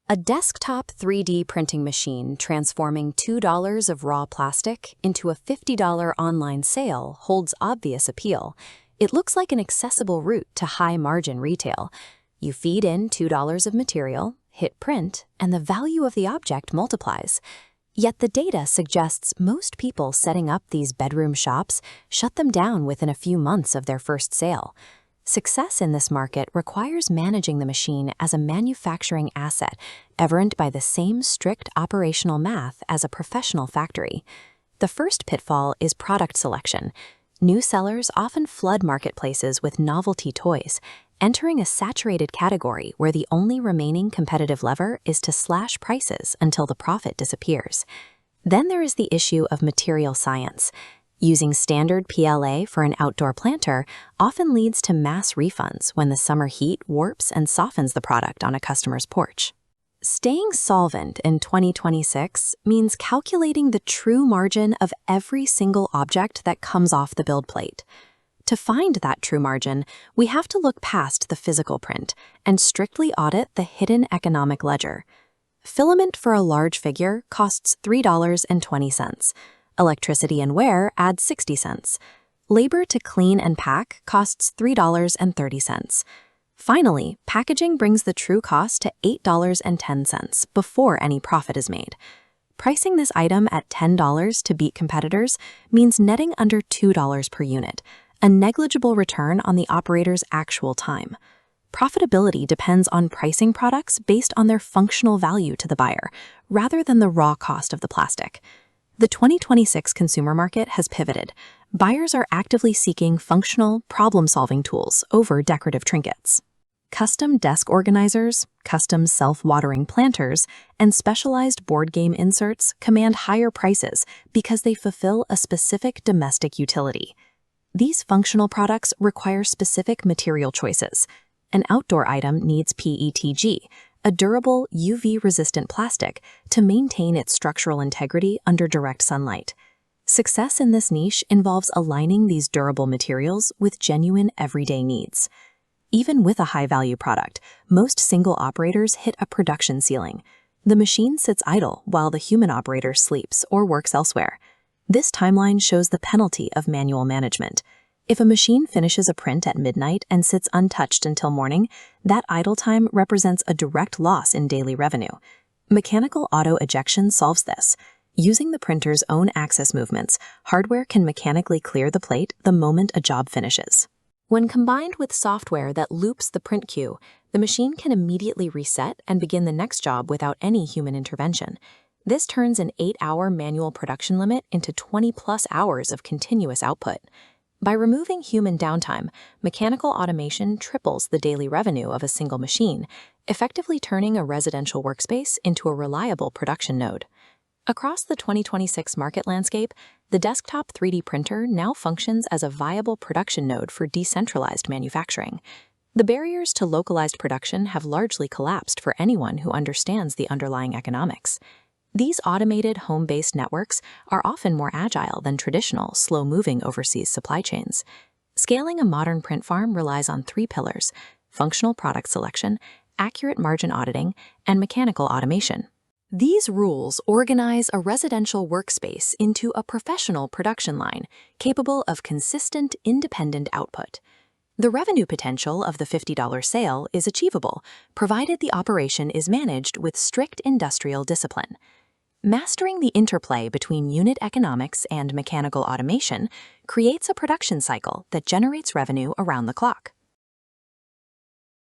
A desktop 3D printing machine transforming $2 of raw plastic into a $50 online sale holds obvious appeal. It looks like an accessible route to high-margin retail. You feed in $2 of material, hit print, and the value of the object multiplies. Yet the data suggests most people setting up these bedroom shops shut them down within a few months of their first sale. Success in this market requires managing the machine as a manufacturing asset, governed by the same strict operational math as a professional factory. The first pitfall is product selection. New sellers often flood marketplaces with novelty toys, entering a saturated category where the only remaining competitive lever is to slash prices until the profit disappears. Then there is the issue of material science. Using standard PLA for an outdoor planter often leads to mass refunds when the summer heat warps and softens the product on a customer's porch. Staying solvent in 2026 means calculating the true margin of every single object that comes off the build plate. To find that true margin, we have to look past the physical print and strictly audit the hidden economic ledger. Filament for a large figure costs $3.20. Electricity and wear add 60 cents. Labor to clean and pack costs $3.30. Finally, packaging brings the true cost to $8.10 before any profit is made. Pricing this item at $10 to beat competitors means netting under $2 per unit, a negligible return on the operator's actual time. Profitability depends on pricing products based on their functional value to the buyer, rather than the raw cost of the plastic. The 2026 consumer market has pivoted. Buyers are actively seeking functional, problem-solving tools over decorative trinkets. Custom desk organizers, custom self-watering planters, and specialized board game inserts command higher prices because they fulfill a specific domestic utility. These functional products require specific material choices. An outdoor item needs PETG, a durable, UV-resistant plastic, to maintain its structural integrity under direct sunlight. Success in this niche involves aligning these durable materials with genuine everyday needs. Even with a high-value product, most single operators hit a production ceiling. The machine sits idle while the human operator sleeps or works elsewhere. This timeline shows the penalty of manual management. If a machine finishes a print at midnight and sits untouched until morning, that idle time represents a direct loss in daily revenue. Mechanical auto ejection solves this. Using the printer's own axis movements, hardware can mechanically clear the plate the moment a job finishes. When combined with software that loops the print queue, the machine can immediately reset and begin the next job without any human intervention. This turns an 8-hour manual production limit into 20+ hours of continuous output. By removing human downtime, mechanical automation triples the daily revenue of a single machine, effectively turning a residential workspace into a reliable production node. Across the 2026 market landscape, the desktop 3D printer now functions as a viable production node for decentralized manufacturing. The barriers to localized production have largely collapsed for anyone who understands the underlying economics. These automated home-based networks are often more agile than traditional, slow-moving overseas supply chains. Scaling a modern print farm relies on 3 pillars: functional product selection, accurate margin auditing, and mechanical automation. These rules organize a residential workspace into a professional production line capable of consistent, independent output. The revenue potential of the $50 sale is achievable, provided the operation is managed with strict industrial discipline. Mastering the interplay between unit economics and mechanical automation creates a production cycle that generates revenue around the clock.